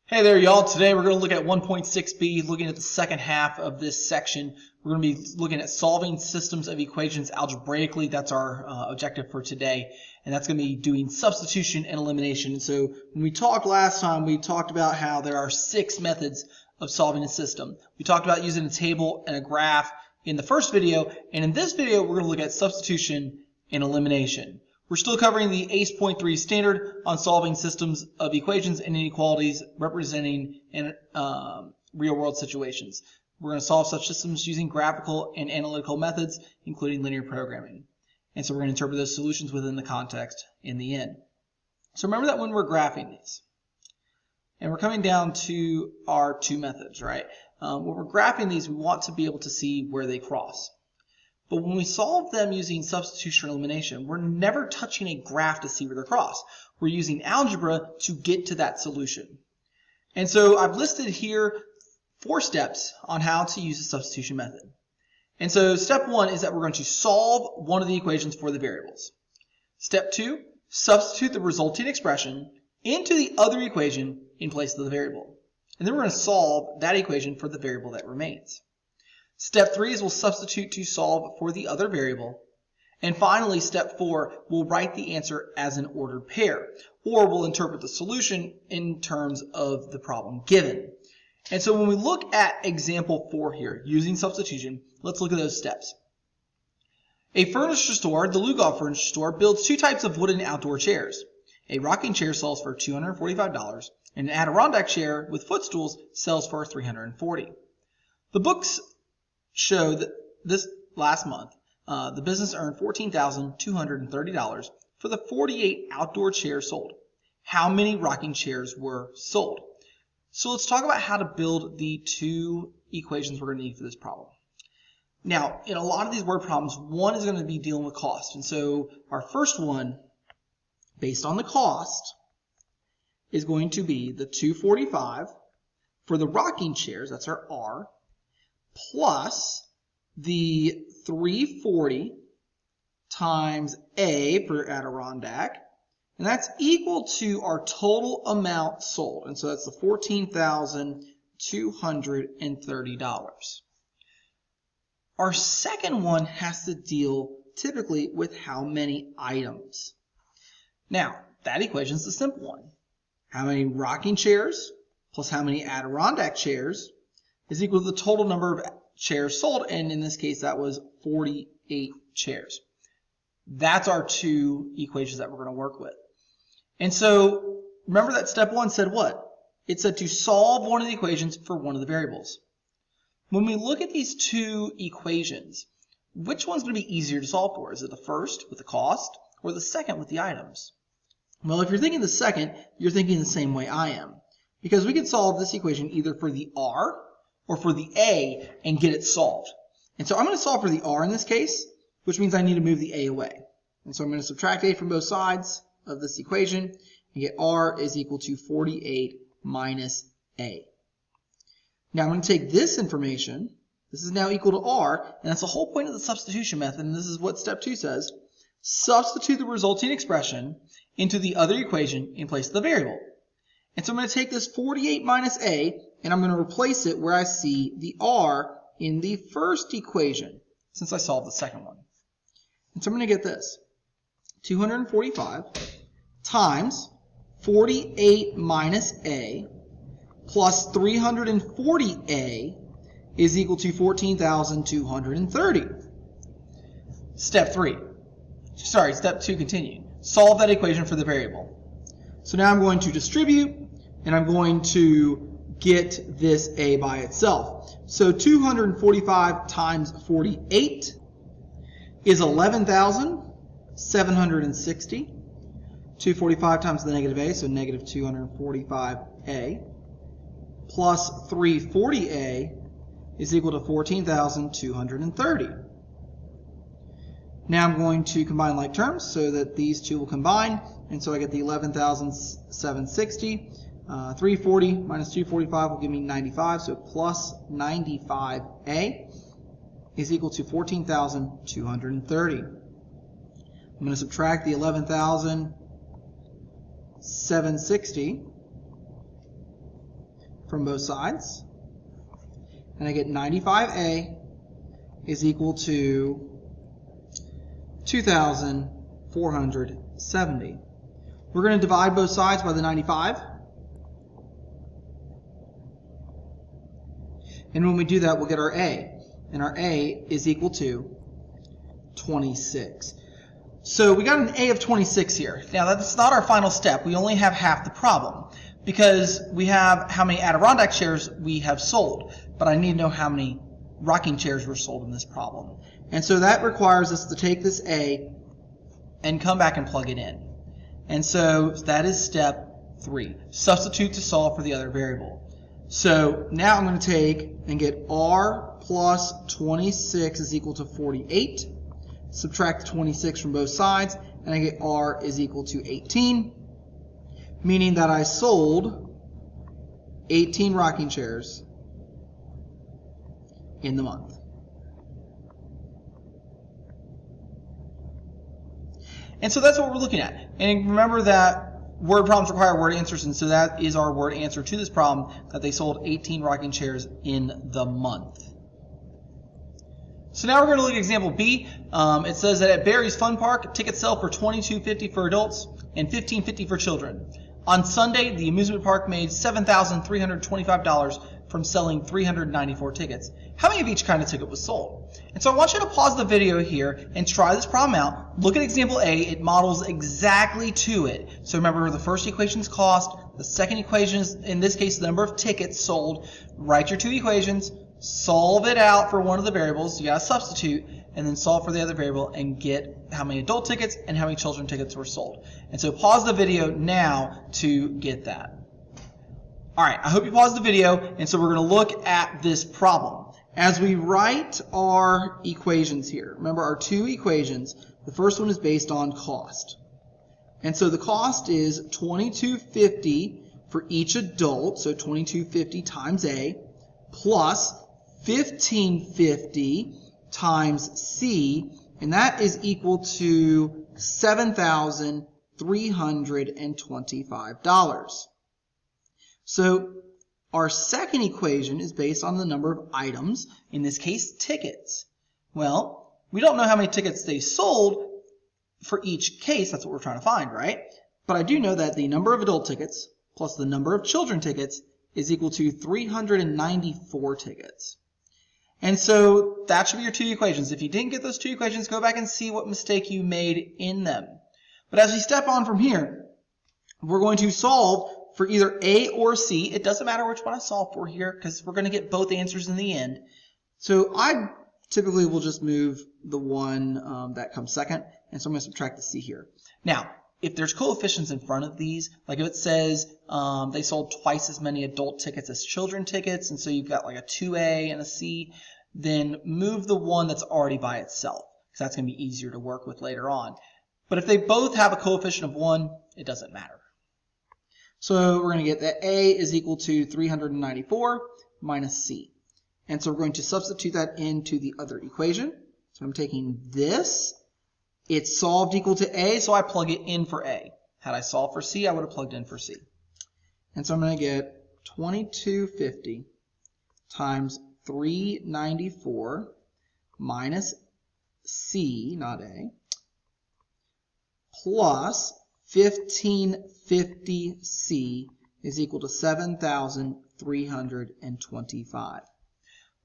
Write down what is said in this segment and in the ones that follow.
Hey there, y'all. Today we're going to look at 1.6b, looking at the second half of this section. We're going to be looking at solving systems of equations algebraically. That's our objective for today. And that's going to be doing substitution and elimination. And so when we talked last time, we talked about how there are 6 methods of solving a system. We talked about using a table and a graph in the first video. And in this video, we're going to look at substitution and elimination. We're still covering the ACE.3 standard on solving systems of equations and inequalities representing in real-world situations. We're going to solve such systems using graphical and analytical methods, including linear programming. And so we're going to interpret those solutions within the context in the end. So remember that when we're graphing these, and we're coming down to our 2 methods, right? When we're graphing these, we want to be able to see where they cross. But when we solve them using substitution or elimination, we're never touching a graph to see where they cross. We're using algebra to get to that solution. And so I've listed here 4 steps on how to use the substitution method. And so step 1 is that we're going to solve one of the equations for the variables. Step 2, substitute the resulting expression into the other equation in place of the variable. And then we're going to solve that equation for the variable that remains. Step 3 is we'll substitute to solve for the other variable. And finally, step 4, we'll write the answer as an ordered pair, or we'll interpret the solution in terms of the problem given. And so when we look at example 4 here, using substitution, let's look at those steps. A furniture store, the Lugov Furniture Store, builds 2 types of wooden outdoor chairs. A rocking chair sells for $245, and an Adirondack chair with footstools sells for $340. The books show that this last month, the business earned $14,230 for the 48 outdoor chairs sold. How many rocking chairs were sold? So let's talk about how to build the 2 equations we're going to need for this problem. Now, in a lot of these word problems, one is going to be dealing with cost. And so our first one, based on the cost, is going to be the 245 for the rocking chairs, that's our R, plus the 340 times A for Adirondack, and that's equal to our total amount sold, and so that's the $14,230. Our second one has to deal typically with how many items. Now, that equation is the simple one. How many rocking chairs plus how many Adirondack chairs is equal to the total number of chairs sold, and in this case that was 48 chairs. That's our 2 equations that we're going to work with. And so remember that step 1 said what? It said to solve one of the equations for one of the variables. When we look at these 2 equations, which one's going to be easier to solve for? Is it the first with the cost or the second with the items? Well, if you're thinking the second, you're thinking the same way I am, because we can solve this equation either for the R or for the A and get it solved. And so I'm going to solve for the R in this case, which means I need to move the A away. And so I'm going to subtract A from both sides of this equation and get R is equal to 48 minus A. Now I'm going to take this information, this is now equal to R, and that's the whole point of the substitution method, and this is what step 2 says. Substitute the resulting expression into the other equation in place of the variable. And so I'm going to take this 48 minus A, and I'm going to replace it where I see the R in the first equation, since I solved the second one. And so I'm going to get this. 245 times 48 minus A plus 340A is equal to 14,230. Step 2 continued. Solve that equation for the variable. So now I'm going to distribute, and I'm going to get this A by itself. So 245 times 48 is 11,760. 245 times the negative A, so negative 245A, plus 340A is equal to 14,230. Now I'm going to combine like terms so that these 2 will combine, and so I get the 11,760. 340 minus 245 will give me 95, so plus 95A is equal to 14,230. I'm going to subtract the 11,760 from both sides. And I get 95A is equal to 2,470. We're going to divide both sides by the 95. And when we do that, we'll get our A. And our A is equal to 26. So we got an A of 26 here. Now that's not our final step. We only have half the problem because we have how many Adirondack chairs we have sold. But I need to know how many rocking chairs were sold in this problem. And so that requires us to take this A and come back and plug it in. And so that is step 3. Substitute to solve for the other variable. So now I'm going to take and get R plus 26 is equal to 48. Subtract 26 from both sides, and I get R is equal to 18, meaning that I sold 18 rocking chairs in the month. And so that's what we're looking at. And remember that word problems require word answers, and so that is our word answer to this problem, that they sold 18 rocking chairs in the month. So now we're going to look at example B. It says that at Barry's Fun Park, tickets sell for $22.50 for adults and $15.50 for children. On Sunday, the amusement park made $7,325 from selling 394 tickets. How many of each kind of ticket was sold? And so I want you to pause the video here and try this problem out. Look at example A. It models exactly to it. So remember, the first equation is cost. The second equation is, in this case, the number of tickets sold. Write your two equations. Solve it out for one of the variables. You got to substitute, and then solve for the other variable and get how many adult tickets and how many children tickets were sold. And so pause the video now to get that. All right, I hope you paused the video, and so we're going to look at this problem. As we write our equations here, remember our two equations, the first one is based on cost. And so the cost is $22.50 for each adult, so $22.50 times A, plus $15.50 times C, and that is equal to $7,325. So our second equation is based on the number of items, in this case tickets. Well, we don't know how many tickets they sold for each case. That's what we're trying to find, right? But I do know that the number of adult tickets plus the number of children tickets is equal to 394 tickets. And so that should be your two equations. If you didn't get those two equations, go back and see what mistake you made in them. But as we step on from here, we're going to solve for either A or C. It doesn't matter which one I solve for here because we're going to get both answers in the end. So I typically will just move the one that comes second, and so I'm going to subtract the C here. Now, if there's coefficients in front of these, like if it says they sold twice as many adult tickets as children tickets, and so you've got like a 2A and a C, then move the one that's already by itself, because that's going to be easier to work with later on. But if they both have a coefficient of 1, it doesn't matter. So we're going to get that A is equal to 394 minus C. And so we're going to substitute that into the other equation. So I'm taking this. It's solved equal to A, so I plug it in for A. Had I solved for C, I would have plugged in for C. And so I'm going to get 2250 times 394 minus C, not A, plus 1550C is equal to 7,325.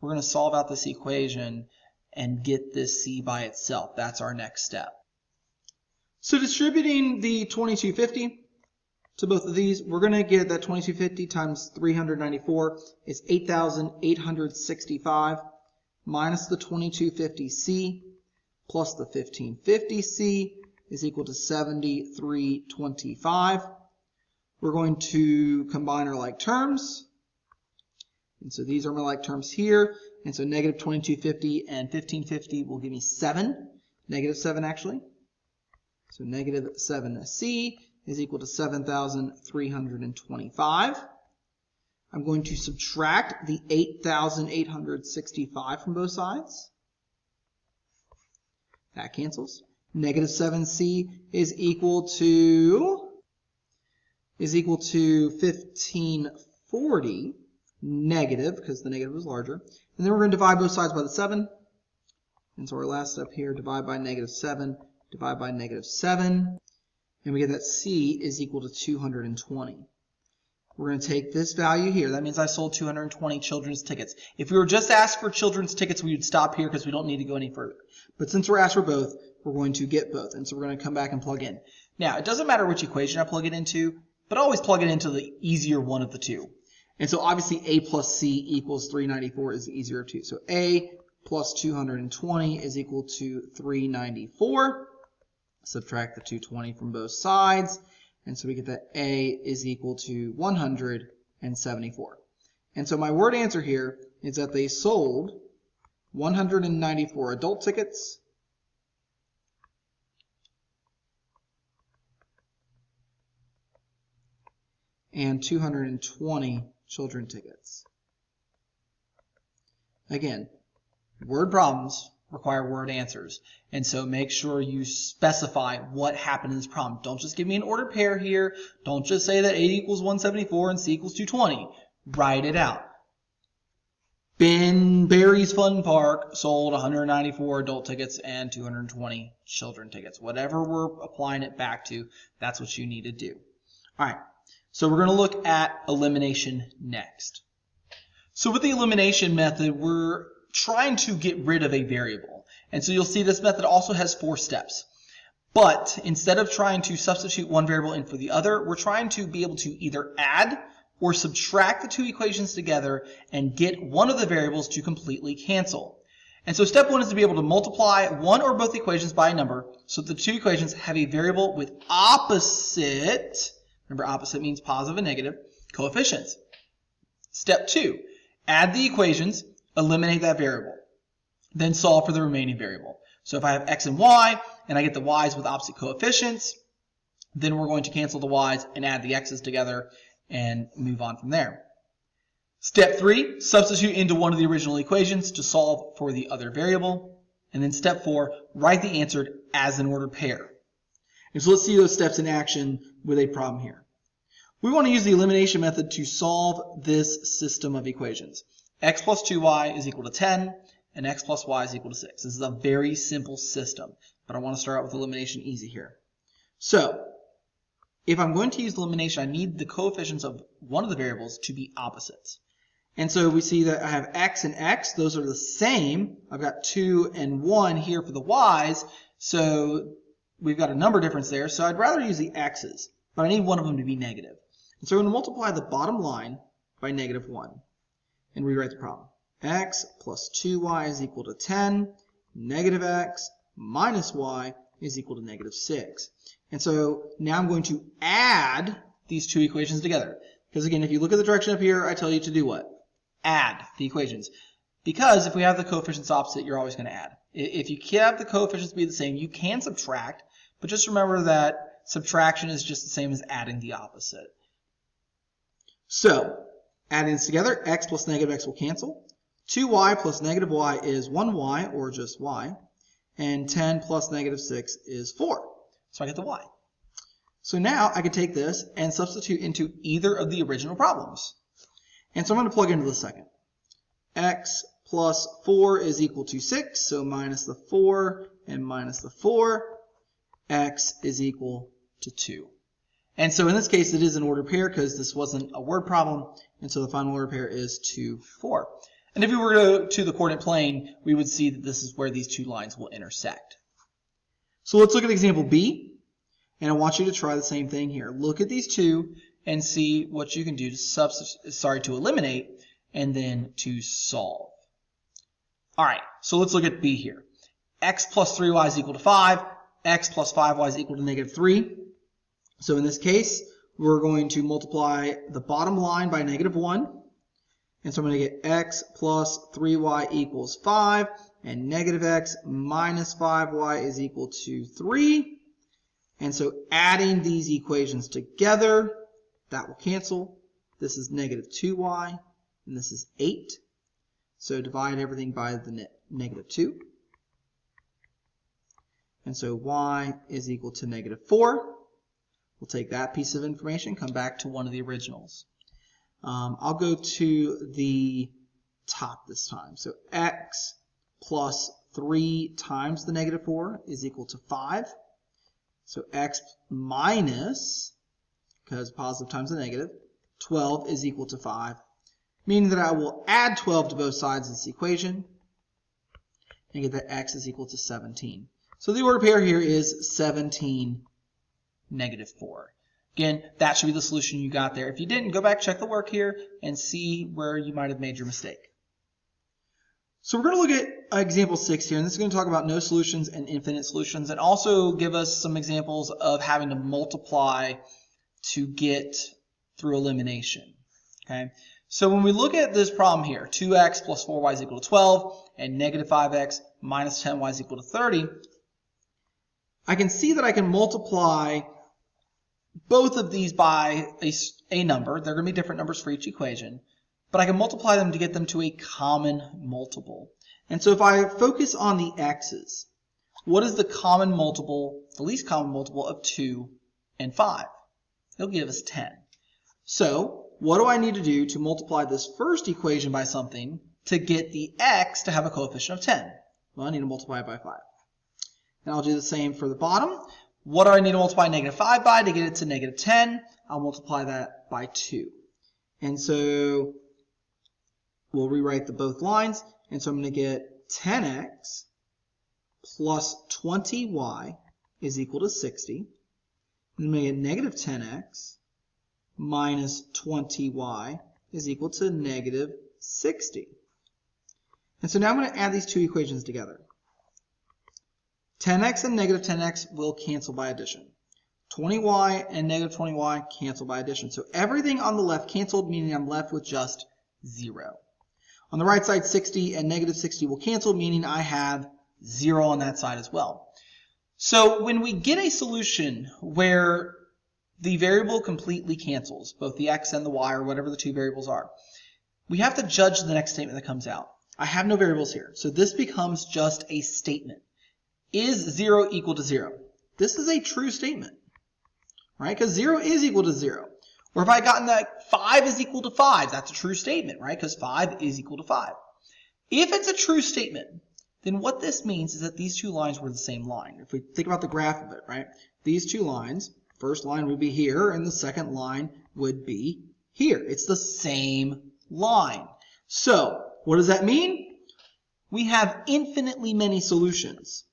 We're going to solve out this equation and get this C by itself. That's our next step. So distributing the 2250 to both of these, we're going to get that 2250 times 394 is 8,865 minus the 2250C plus the 1550C is equal to 7,325. We're going to combine our like terms. And so these are my like terms here. And so negative 2250 and 1550 will give me 7. Negative 7 actually. So negative 7C is equal to 7,325. I'm going to subtract the 8,865 from both sides. That cancels. Negative 7C is equal to 1540 negative, because the negative was larger. And then we're going to divide both sides by the 7. And so our last step here, divide by negative 7, divide by negative 7. And we get that C is equal to 220. We're going to take this value here. That means I sold 220 children's tickets. If we were just asked for children's tickets, we would stop here because we don't need to go any further. But since we're asked for both, we're going to get both. And so we're going to come back and plug in. Now, it doesn't matter which equation I plug it into, but I always plug it into the easier one of the two. And so obviously A plus C equals 394 is the easier of two. So A plus 220 is equal to 394. Subtract the 220 from both sides. And so we get that A is equal to 174. And so my word answer here is that they sold 194 adult tickets and 220 children tickets. Again, word problems require word answers. And so make sure you specify what happened in this problem. Don't just give me an ordered pair here. Don't just say that A equals 174 and C equals 220. Write it out. Ben Barry's Fun Park sold 194 adult tickets and 220 children tickets. Whatever we're applying it back to, that's what you need to do. All right, so we're going to look at elimination next. So with the elimination method, we're trying to get rid of a variable. And so you'll see this method also has 4 steps. But instead of trying to substitute one variable in for the other, we're trying to be able to either add or subtract the two equations together and get one of the variables to completely cancel. And so step 1 is to be able to multiply one or both equations by a number so that the two equations have a variable with opposite, remember opposite means positive and negative, coefficients. Step 2, add the equations, eliminate that variable, then solve for the remaining variable. So if I have x and y, and I get the y's with opposite coefficients, then we're going to cancel the y's and add the x's together and move on from there. Step 3, substitute into one of the original equations to solve for the other variable. And then step 4, write the answer as an ordered pair. And so let's see those steps in action with a problem here. We want to use the elimination method to solve this system of equations. X plus 2y is equal to 10, and x plus y is equal to 6. This is a very simple system, but I want to start out with elimination easy here. So, if I'm going to use elimination, I need the coefficients of one of the variables to be opposites. And so we see that I have x and x. Those are the same. I've got 2 and 1 here for the y's, so we've got a number difference there. So I'd rather use the x's, but I need one of them to be negative. And so we're going to multiply the bottom line by negative 1. And rewrite the problem. X plus 2y is equal to 10. Negative x minus y is equal to negative 6. And so now I'm going to add these two equations together. Because again, if you look at the direction up here, I tell you to do what? Add the equations. Because if we have the coefficients opposite, you're always going to add. If you can't have the coefficients be the same, you can subtract. But just remember that subtraction is just the same as adding the opposite. So, adding this together, x plus negative x will cancel. 2y plus negative y is 1y, or just y. And 10 plus negative 6 is 4. So I get the y. So now I can take this and substitute into either of the original problems. And so I'm going to plug into the second. X plus 4 is equal to 6, so minus the 4 and minus the 4. X is equal to 2. And so in this case, it is an ordered pair because this wasn't a word problem. And so the final ordered pair is 2, 4. And if we were to go to the coordinate plane, we would see that this is where these two lines will intersect. So let's look at example B. And I want you to try the same thing here. Look at these two and see what you can do to eliminate and then to solve. All right, so let's look at B here. X plus 3y is equal to 5. X plus 5y is equal to negative 3. So in this case, we're going to multiply the bottom line by negative 1. And so I'm going to get x plus 3y equals 5. And negative x minus 5y is equal to 3. And so adding these equations together, that will cancel. This is negative 2y, and this is 8. So divide everything by the negative 2. And so y is equal to negative 4. We'll take that piece of information, come back to one of the originals. I'll go to the top this time. So x plus 3 times the negative 4 is equal to 5. So x minus, because positive times the negative, 12 is equal to 5, meaning that I will add 12 to both sides of this equation and get that x is equal to 17. So the order pair here is 17, negative 4. Again, that should be the solution you got there. If you didn't, go back, check the work here, and see where you might have made your mistake. So we're going to look at example 6 here, and this is going to talk about no solutions and infinite solutions, and also give us some examples of having to multiply to get through elimination. Okay. So when we look at this problem here, 2x plus 4y is equal to 12, and negative 5x minus 10y is equal to 30, I can see that I can multiply both of these by a number. They're going to be different numbers for each equation, but I can multiply them to get them to a common multiple. And so if I focus on the x's, what is the common multiple, the least common multiple of 2 and 5? It'll give us 10. So what do I need to do to multiply this first equation by something to get the x to have a coefficient of 10? Well, I need to multiply it by 5. And I'll do the same for the bottom. What do I need to multiply negative 5 by to get it to negative 10? I'll multiply that by 2. And so we'll rewrite both lines. And so I'm going to get 10x plus 20y is equal to 60. And I'm going to get negative 10x minus 20y is equal to negative 60. And so now I'm going to add these two equations together. 10x and negative 10x will cancel by addition. 20y and negative 20y cancel by addition. So everything on the left canceled, meaning I'm left with just 0. On the right side, 60 and negative 60 will cancel, meaning I have 0 on that side as well. So when we get a solution where the variable completely cancels, both the x and the y or whatever the two variables are, we have to judge the next statement that comes out. I have no variables here, so this becomes just a statement. Is 0 equal to 0? This is a true statement, right? Because 0 is equal to 0. Or if I gotten that 5 is equal to 5, that's a true statement, right? Because 5 is equal to 5. If it's a true statement, then what this means is that these two lines were the same line. If we think about the graph of it, right? These two lines, first line would be here, and the second line would be here. It's the same line. So, what does that mean? We have infinitely many solutions.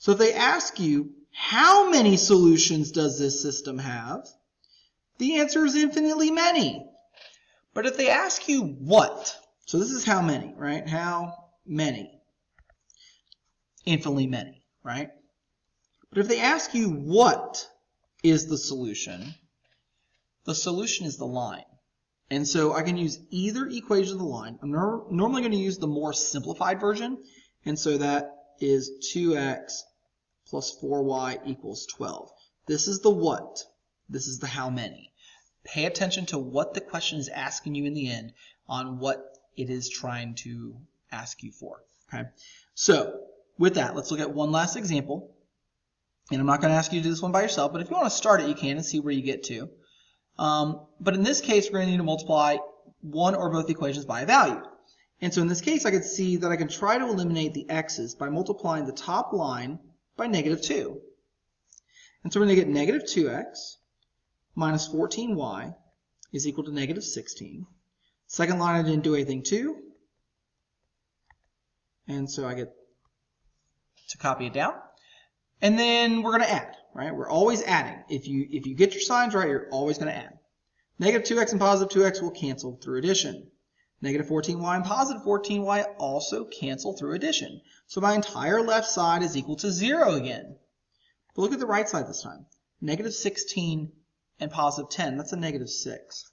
So if they ask you, how many solutions does this system have? The answer is infinitely many. But if they ask you what, so this is how many, right? How many? Infinitely many, right? But if they ask you what is the solution is the line. And so I can use either equation of the line. I'm normally going to use the more simplified version. And so that is 2x plus 4y equals 12. This is the what. This is the how many. Pay attention to what the question is asking you in the end on what it is trying to ask you for. Okay. So with that, let's look at one last example. And I'm not going to ask you to do this one by yourself, but if you want to start it, you can and see where you get to. But in this case, we're going to need to multiply one or both equations by a value. And so in this case, I can see that I can try to eliminate the x's by multiplying the top line by negative 2. And so we're going to get negative 2x minus 14y is equal to negative 16. Second line I didn't do anything to. And so I get to copy it down. And then we're going to add, right? We're always adding. If you get your signs right, you're always going to add. Negative 2x and positive 2x will cancel through addition. Negative 14y and positive 14y also cancel through addition. So my entire left side is equal to 0 again. But look at the right side this time. Negative 16 and positive 10, that's a negative 6.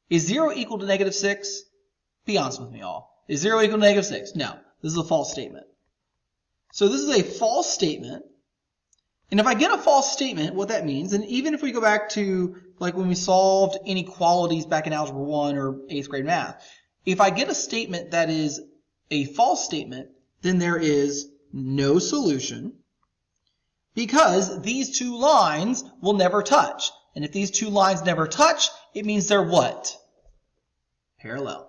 Is 0 equal to negative 6? Be honest with me all. Is 0 equal to negative 6? No. This is a false statement. So this is a false statement. And if I get a false statement, what that means, and even if we go back to like when we solved inequalities back in Algebra 1 or 8th grade math, if I get a statement that is a false statement, then there is no solution because these two lines will never touch. And if these two lines never touch, it means they're what? Parallel,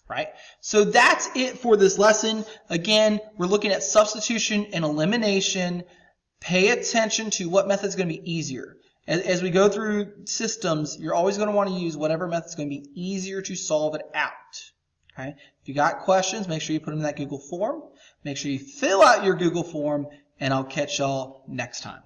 right? So that's it for this lesson. Again, we're looking at substitution and elimination. Pay attention to what method is going to be easier. As we go through systems, you're always going to want to use whatever method is going to be easier to solve it out. Okay? If you got questions, make sure you put them in that Google form. Make sure you fill out your Google form, and I'll catch y'all next time.